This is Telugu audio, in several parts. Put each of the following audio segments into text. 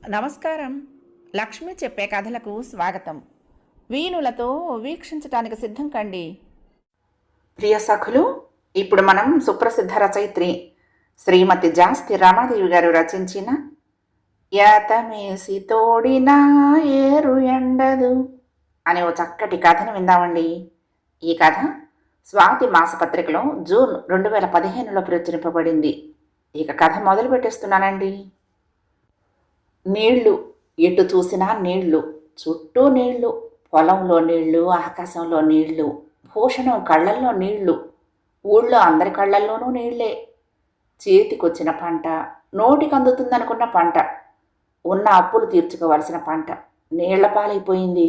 నమస్కారం. లక్ష్మి చెప్పే కథలకు స్వాగతం. వీణులతో వీక్షించటానికి సిద్ధం కండి. ప్రియ సఖులు, ఇప్పుడు మనం సుప్రసిద్ధ రచయిత్రి శ్రీమతి జాస్తి రమాదేవి గారు రచించిన యాతమేసి తోడినా ఏరు ఎండదు అనే ఓ చక్కటి కథను విందామండి. ఈ కథ స్వాతి మాసపత్రికలో జూన్ 2015లో ప్రచురింపబడింది. ఇక కథ మొదలు పెట్టేస్తున్నానండి. నీళ్లు, ఎటు చూసినా నీళ్లు, చుట్టూ నీళ్లు, పొలంలో నీళ్లు, ఆకాశంలో నీళ్లు, భూషణం కళ్ళల్లో నీళ్లు, ఊళ్ళో అందరి కళ్ళల్లోనూ నీళ్లే. చేతికొచ్చిన పంట, నోటికి అందుతుందనుకున్న పంట, ఉన్న అప్పులు తీర్చుకోవలసిన పంట నీళ్ల పాలైపోయింది.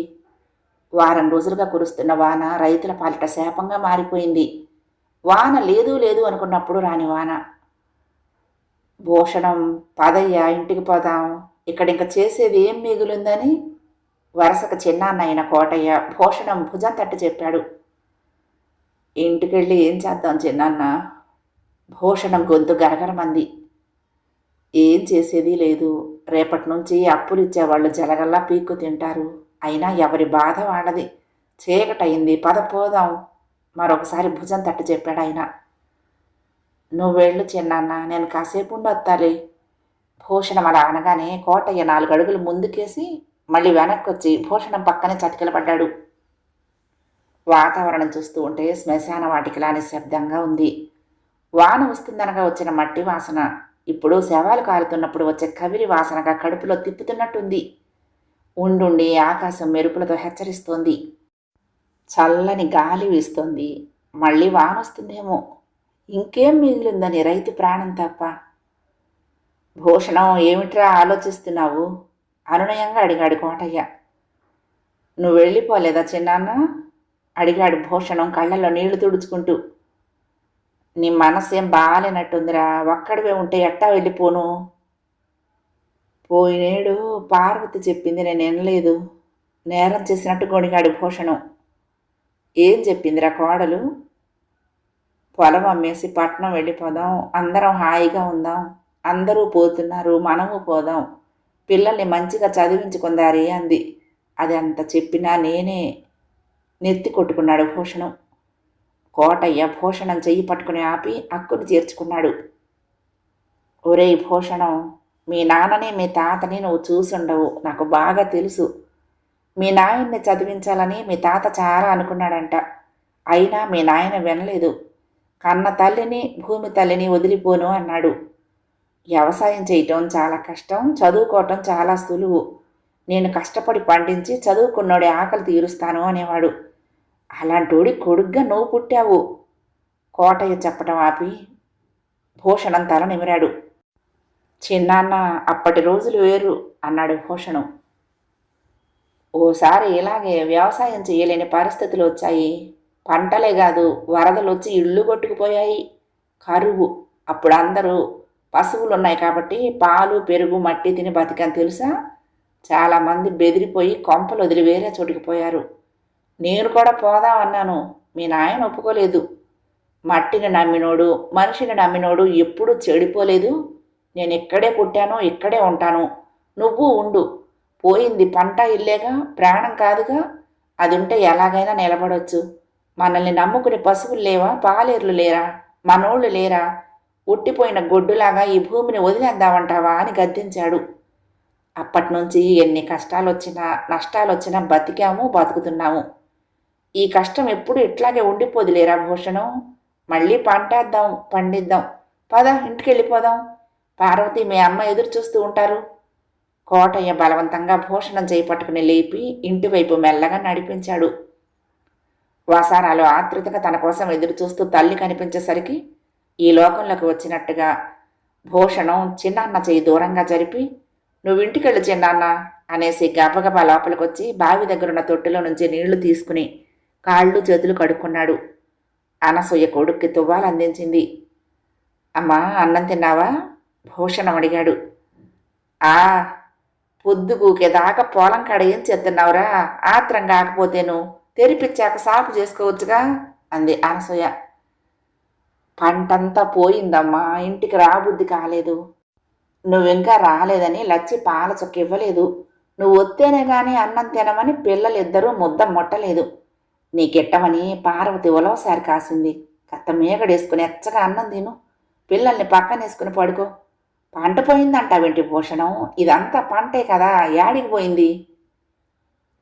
వారం రోజులుగా కురుస్తున్న వాన రైతుల పాలిట శాపంగా మారిపోయింది. వాన లేదు లేదు అనుకున్నప్పుడు రాని వాన. భూషణం, పదయ్య, ఇంటికి పోదాం, ఇక్కడింక చేసేది ఏం మిగులుందని వరసకు చిన్నాన్నైన కోటయ్య భూషణం భుజం తట్టి చెప్పాడు. ఇంటికెళ్ళి ఏం చేద్దాం చిన్నాన్న? భూషణం గొంతు గరగరమంది. ఏం చేసేది లేదు. రేపటి నుంచి అప్పులు ఇచ్చేవాళ్ళు జలగల్లా పీక్కు తింటారు. అయినా ఎవరి బాధ వాడది. చీకటయింది, పద పోదాం, మరొకసారి భుజం తట్టి చెప్పాడు ఆయన. నువ్వెళ్ళు చిన్నాన్న, నేను కాసేపు ఉండొత్తాలి. భూషణం అలా అనగానే కోటయ్య 4 అడుగులు ముందుకేసి మళ్ళీ వెనక్కొచ్చి భూషణం పక్కనే చతికిలపడ్డాడు. వాతావరణం చూస్తూ ఉంటే శ్మశాన వాటికలా నిశ్శబ్దంగా ఉంది. వాన వస్తుందనగా వచ్చిన మట్టి వాసన ఇప్పుడు శవాలు కాలుతున్నప్పుడు వచ్చే కవిరి వాసనగా కడుపులో తిప్పుతున్నట్టుంది. ఉండుండి ఆకాశం మెరుపులతో హెచ్చరిస్తోంది. చల్లని గాలి వీస్తోంది. మళ్ళీ వాన వస్తుందేమో. ఇంకేం మిగిలిందని రైతు ప్రాణం తప్ప. భూషణం, ఏమిట్రా ఆలోచిస్తున్నావు? అనునయంగా అడిగాడు కోటయ్య. నువ్వు వెళ్ళిపోలేదా చిన్నాన్న? అడిగాడు భూషణం కళ్ళల్లో నీళ్లు తుడుచుకుంటూ. నీ మనసేం బాగాలేనట్టుందిరా, ఒక్కడివే ఉంటే ఎట్టా వెళ్ళిపోను? పోయినేడు పార్వతి చెప్పింది, నేను వినలేదు. నేరం చేసినట్టు గొణిగాడు భూషణం. ఏం చెప్పిందిరా కోడలు? పొలం అమ్మేసి పట్నం వెళ్ళిపోదాం, అందరం హాయిగా ఉందాం, అందరూ పోతున్నారు, మనము పోదాం, పిల్లల్ని మంచిగా చదివించుకుందారి అంది. అది అంత చెప్పినా నేనే. నెత్తి కొట్టుకున్నాడు భూషణం. కోటయ్య భూషణం చెయ్యి పట్టుకుని ఆపి అక్కును చేర్చుకున్నాడు. ఒరేయ్ భూషణం, మీ నాన్నని మీ తాతని నువ్వు చూసుండవు, నాకు బాగా తెలుసు. మీ నాయన్ని చదివించాలని మీ తాత చాలా అనుకున్నాడంట. అయినా మీ నాయన వినలేదు. కన్న తల్లిని భూమి తల్లిని వదిలిపోను అన్నాడు. వ్యవసాయం చేయటం చాలా కష్టం, చదువుకోవటం చాలా సులువు. నేను కష్టపడి పండించి చదువుకున్నోడి ఆకలి తీరుస్తాను అనేవాడు. అలాంటోడి కొడుగ్గా నువ్వు పుట్టావు. కోటయ్య చెప్పటం ఆపి భూషణం తల నిమిరాడు. చిన్నాన్న, అప్పటి రోజులు వేరు అన్నాడు భూషణం. ఓసారి ఇలాగే వ్యవసాయం చేయలేని పరిస్థితులు వచ్చాయి. పంటలే కాదు, వరదలు వచ్చి ఇళ్ళు కొట్టుకుపోయాయి. కరువు. అప్పుడు అందరూ పశువులు ఉన్నాయి కాబట్టి పాలు పెరుగు మట్టి తిని బతికని తెలుసా? చాలామంది బెదిరిపోయి కొంపలు వదిలి వేరే చోటుకుపోయారు. నేను కూడా పోదామన్నాను. మీ నాయన ఒప్పుకోలేదు. మట్టిని నమ్మినోడు మనిషిని నమ్మినోడు ఎప్పుడూ చెడిపోలేదు. నేను ఇక్కడే పుట్టాను, ఇక్కడే ఉంటాను, నువ్వు ఉండు. పోయింది పంట ఇల్లేగా, ప్రాణం కాదుగా. అది ఉంటే ఎలాగైనా నిలబడొచ్చు. మనల్ని నమ్ముకునే పశువులు లేవా? పాలేర్లు లేరా? మనోళ్ళు లేరా? ఉట్టిపోయిన గొడ్డులాగా ఈ భూమిని వదిలేద్దామంటావా అని గద్దించాడు. అప్పటినుంచి ఎన్ని కష్టాలొచ్చినా నష్టాలొచ్చినా బతికాము, బతుకుతున్నాము. ఈ కష్టం ఎప్పుడు ఇట్లాగే ఉండిపోదులేరా భూషణం. మళ్ళీ పంటేద్దాం, పండిద్దాం. పద, ఇంటికి వెళ్ళిపోదాం. పార్వతి మీ అమ్మ ఎదురు చూస్తూ ఉంటారు. కోటయ్య బలవంతంగా భూషణం చేయి పట్టుకుని లేపి ఇంటివైపు మెల్లగా నడిపించాడు. వసారాలు ఆతృతగా తన కోసం ఎదురు చూస్తూ తల్లి కనిపించేసరికి ఈ లోకంలోకి వచ్చినట్టుగా భూషణం చిన్నాన్న చేయి దూరంగా జరిపి, నువ్వింటికెళ్ళు చిన్నాన్న అనేసి గబగబా లోపలికొచ్చి బావి దగ్గరున్న తొట్టిలో నుంచి నీళ్లు తీసుకుని కాళ్ళు చేతులు కడుక్కున్నాడు. అనసూయ కొడుక్కి తువ్వాలు అందించింది. అమ్మా, అన్నం తిన్నావా? భూషణం అడిగాడు. ఆ, పొద్దుగూకేదాకా పొలం కాడ ఏం చేస్తున్నావురా? ఆత్రం కాకపోతేను తెరిపిచ్చాక సాపు చేసుకోవచ్చుగా అంది అనసూయ. పంటంతా పోయిందమ్మా, ఇంటికి రాబుద్ధి కాలేదు. నువ్వింకా రాలేదని లచ్చి పాల చుక్క ఇవ్వలేదు. నువ్వు వస్తేనే గాని అన్నం తినమని పిల్లలిద్దరూ ముద్ద ముట్టలేదు. నీకిట్టమని పార్వతి ఉలవసారి కాసింది. కత్త మీగడేసుకుని ఎచ్చగా అన్నం తిను. పిల్లల్ని పక్కనేసుకుని పడుకో. పంట పోయిందంటావేంటి భూషణం? ఇదంతా పంటే కదా, యాడికి పోయింది?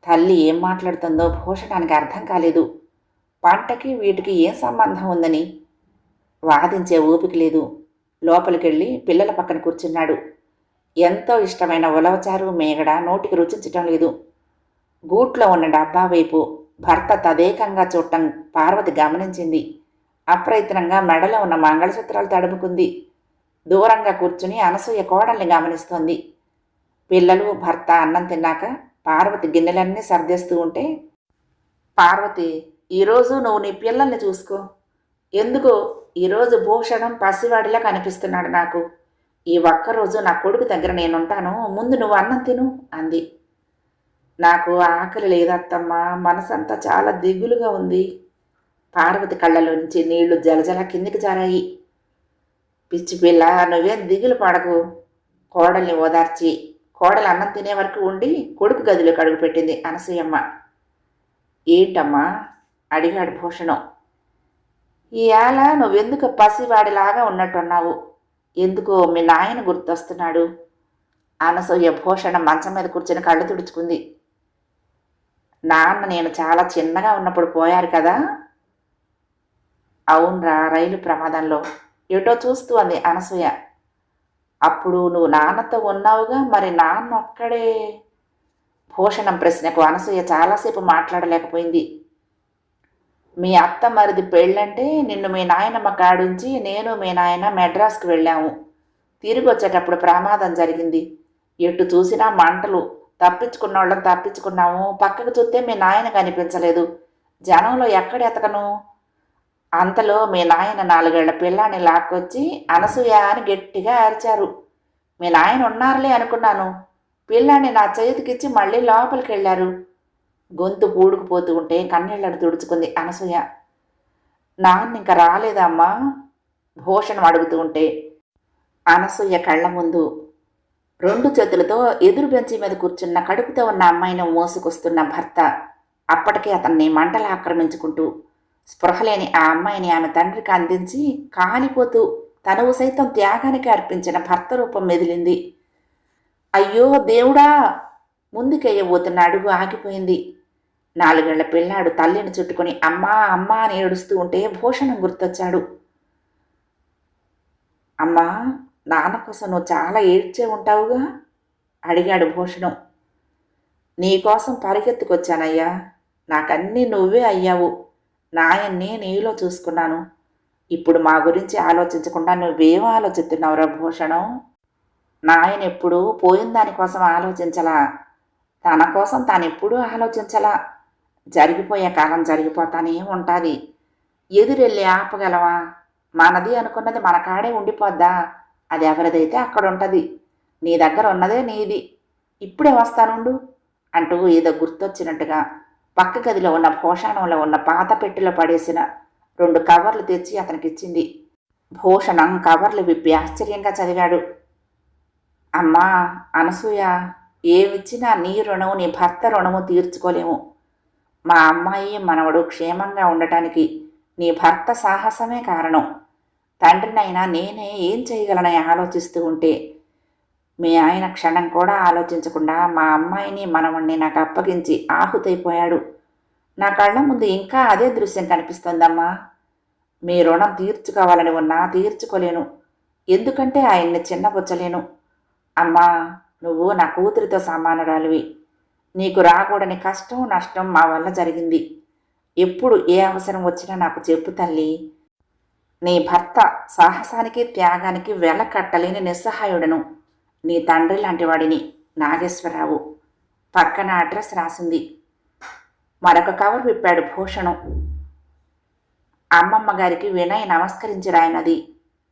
తల్లి ఏం మాట్లాడుతుందో భూషణానికి అర్థం కాలేదు. పంటకి వీటికి ఏం సంబంధం ఉందని వాదించే ఓపిక లేదు. లోపలికెళ్ళి పిల్లల పక్కన కూర్చున్నాడు. ఎంతో ఇష్టమైన ఉలవచారు మేగడ నోటికి రుచించటం లేదు. గూట్లో ఉన్న డబ్బా వైపు భర్త తదేకంగా చూడటం పార్వతి గమనించింది. అప్రయత్నంగా మెడలో ఉన్న మంగళసూత్రాలు తడుముకుంది. దూరంగా కూర్చుని అనసూయ కోడల్ని గమనిస్తోంది. పిల్లలు భర్త అన్నం తిన్నాక పార్వతి గిన్నెలన్నీ సర్దేస్తూ ఉంటే, పార్వతి, ఈరోజు నువ్వు నీ పిల్లల్ని చూసుకో. ఎందుకో ఈరోజు భూషణం పసివాడిలా కనిపిస్తున్నాడు నాకు. ఈ ఒక్కరోజు నా కొడుకు దగ్గర నేనుంటాను, ముందు నువ్వు అన్నం తిను అంది. నాకు ఆకలి లేదత్తమ్మా, మనసంతా చాలా దిగులుగా ఉంది. పార్వతి కళ్ళలో నుంచి నీళ్లు జలజల కిందికి జారాయి. పిచ్చి పిల్ల, నువ్వేం దిగులు పడకు. కోడల్ని ఓదార్చి కోడలు అన్నం తినే వరకు ఉండి కొడుకు గదిలోకి అడుగుపెట్టింది అనసూయమ్మ. ఏంటమ్మా అడిగాడు భూషణం. ఈవేళ నువ్వెందుకు పసివాడిలాగా ఉన్నట్టున్నావు? ఎందుకో మీ నాయన గుర్తొస్తున్నాడు. అనసూయ భూషణం మంచం మీద కూర్చొని కళ్ళు తుడుచుకుంది. నాన్న నేను చాలా చిన్నగా ఉన్నప్పుడు పోయారు కదా. అవునరా, రైలు ప్రమాదంలో. ఏటో చూస్తూ అంది అనసూయ. అప్పుడు నువ్వు నాన్నతో ఉన్నావుగా, మరి నాన్న ఒక్కడే? భూషణం ప్రశ్నకు అనసూయ చాలాసేపు మాట్లాడలేకపోయింది. మీ అత్త మరిది పెళ్ళంటే నిన్ను మీ నాయనమ్మ కాడుంచి నేను మీ నాయన మెడ్రాస్కి వెళ్ళాము. తిరిగి వచ్చేటప్పుడు ప్రమాదం జరిగింది. ఎటు చూసినా మంటలు. తప్పించుకున్న వాళ్ళని తప్పించుకున్నాము. పక్కకు చూస్తే మీ నాయన కనిపించలేదు. జనంలో ఎక్కడ ఎతకను? అంతలో మీ నాయన 4 ఏళ్ల పిల్లాన్ని లాక్కొచ్చి అనసూయ అని గట్టిగా అరిచారు. మీ నాయన ఉన్నారులే అనుకున్నాను. పిల్లాన్ని నా చేతికిచ్చి మళ్ళీ లోపలికి వెళ్ళారు. గొంతు పూడుకుపోతూ ఉంటే కన్నీళ్లను తుడుచుకుంది అనసూయ. నాన్న ఇంకా రాలేదమ్మా? భూషణం అడుగుతూ ఉంటే అనసూయ కళ్ళ ముందు 2 చేతులతో ఎదురు బెంచి మీద కూర్చున్న కడుపుతో ఉన్న అమ్మాయిని మోసుకొస్తున్న భర్త. అప్పటికే అతన్ని మంటలు ఆక్రమించుకుంటూ స్పృహలేని ఆ అమ్మాయిని ఆమె తండ్రికి అందించి కాలిపోతూ తనువు సైతం త్యాగానికి అర్పించిన భర్త రూపం మెదిలింది. అయ్యో దేవుడా! ముందుకెయ్యబోతున్న అడుగు ఆగిపోయింది. 4 ఏళ్ల పిల్లాడు తల్లిని చుట్టుకొని అమ్మా అమ్మా అని ఏడుస్తూ ఉంటే భూషణం గుర్తొచ్చాడు. అమ్మా, నాన్న కోసం నువ్వు చాలా ఏడ్చే ఉంటావుగా అడిగాడు భూషణం. నీకోసం పరిగెత్తుకొచ్చానయ్యా. నాకన్నీ నువ్వే అయ్యావు. నాయన్ని నీలో చూసుకున్నాను. ఇప్పుడు మా గురించి ఆలోచించకుండా నువ్వేం ఆలోచిస్తున్నావురా భూషణం? నాయన ఎప్పుడూ పోయిన దానికోసం ఆలోచించలా. తన కోసం తానెప్పుడూ ఆలోచించలా. జరిగిపోయే కాలం జరిగిపోతానే ఉంటుంది. ఎదురెళ్ళి ఆపగలవా? మనది అనుకున్నది మన కాడే ఉండిపోద్దా? అది ఎవరిదైతే అక్కడ ఉంటుంది. నీ దగ్గర ఉన్నదే నీది. ఇప్పుడే వస్తానుండు అంటూ ఏదో గుర్తొచ్చినట్టుగా పక్క గదిలో ఉన్న భూషణంలో ఉన్న పాత పెట్టెలో పడేసిన 2 కవర్లు తెచ్చి అతనికిచ్చింది. భూషణం కవర్లు విప్పి ఆశ్చర్యంగా చదివాడు. అమ్మా అనసూయ, ఏమిచ్చినా నీ రుణము నీ భర్త రుణము తీర్చుకోలేము. మా అమ్మాయి మనవడు క్షేమంగా ఉండటానికి నీ భర్త సాహసమే కారణం. తండ్రినైనా నేనే ఏం చేయగలనని ఆలోచిస్తూ ఉంటే మీ ఆయన క్షణం కూడా ఆలోచించకుండా మా అమ్మాయిని మనవణ్ణి నాకు అప్పగించి ఆహుతైపోయాడు. నా కళ్ళ ముందు ఇంకా అదే దృశ్యం కనిపిస్తుందమ్మా. మీ రుణం తీర్చుకోవాలని ఉన్నా తీర్చుకోలేను. ఎందుకంటే ఆయన్ని చిన్నబుచ్చలేను. అమ్మా, నువ్వు నా కూతురితో సమానురాలివి. నీకు రాకూడని కష్టం నష్టం మా వల్ల జరిగింది. ఎప్పుడు ఏ అవసరం వచ్చినా నాకు చెప్పు తల్లి. నీ భర్త సాహసానికి త్యాగానికి వెల కట్టలేని నిస్సహాయుడను. నీ తండ్రి లాంటి వాడిని, నాగేశ్వరరావు. పక్కన అడ్రస్ రాసింది. మరొక కవర్ విప్పాడు భూషణం. అమ్మమ్మ గారికి వినయ్ నమస్కరించి రాయినది.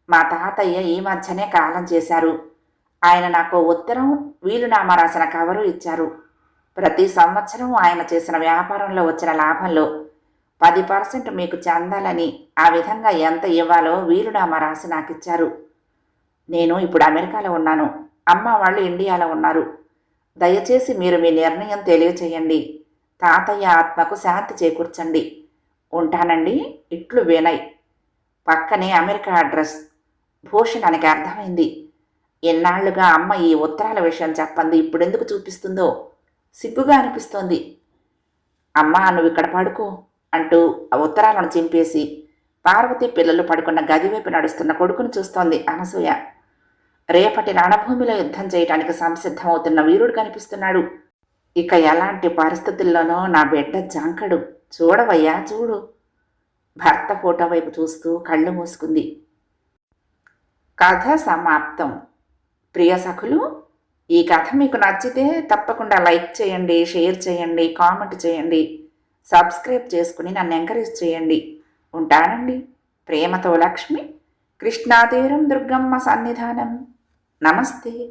మా తాతయ్య ఈ మధ్యనే కాలం చేశారు. ఆయన నాకు ఉత్తరం వీలునామా రాసిన కవరు ఇచ్చారు. ప్రతి సంవత్సరం ఆయన చేసిన వ్యాపారంలో వచ్చిన లాభంలో 10% మీకు చెందాలని, ఆ విధంగా ఎంత ఇవ్వాలో వీలునామా రాసి నాకిచ్చారు. నేను ఇప్పుడు అమెరికాలో ఉన్నాను. అమ్మ వాళ్ళు ఇండియాలో ఉన్నారు. దయచేసి మీరు మీ నిర్ణయం తెలియచేయండి. తాతయ్య ఆత్మకు శాంతి చేకూర్చండి. ఉంటానండి. ఇట్లు వినయ్. పక్కనే అమెరికా అడ్రస్. భూషణానికి అర్థమైంది. ఎన్నాళ్లుగా అమ్మ ఈ ఉత్తరాల విషయం చెప్పంది ఇప్పుడెందుకు చూపిస్తుందో సిగ్గుగా అనిపిస్తోంది. అమ్మా, నువ్వు ఇక్కడ పడుకో అంటూ ఆ ఉత్తరాలను చింపేసి పార్వతి పిల్లలు పడుకున్న గదివైపు నడుస్తున్న కొడుకును చూస్తోంది అనసూయ. రేపటి రణభూమిలో యుద్ధం చేయటానికి సంసిద్ధమవుతున్న వీరుడు కనిపిస్తున్నాడు. ఇక ఎలాంటి పరిస్థితుల్లోనో నా బిడ్డ జాంకడు. చూడవయ్యా చూడు. భర్త ఫోటో వైపు చూస్తూ కళ్ళు మూసుకుంది. కథ సమాప్తం. ప్రియ సఖులు, ఈ కథ మీకు నచ్చితే తప్పకుండా లైక్ చేయండి, షేర్ చేయండి, కామెంట్ చేయండి, సబ్స్క్రైబ్ చేసుకుని నన్ను ఎంకరేజ్ చేయండి. ఉంటానండి. ప్రేమతో లక్ష్మి. కృష్ణాతీరం దుర్గమ్మ సన్నిధానం. నమస్తే.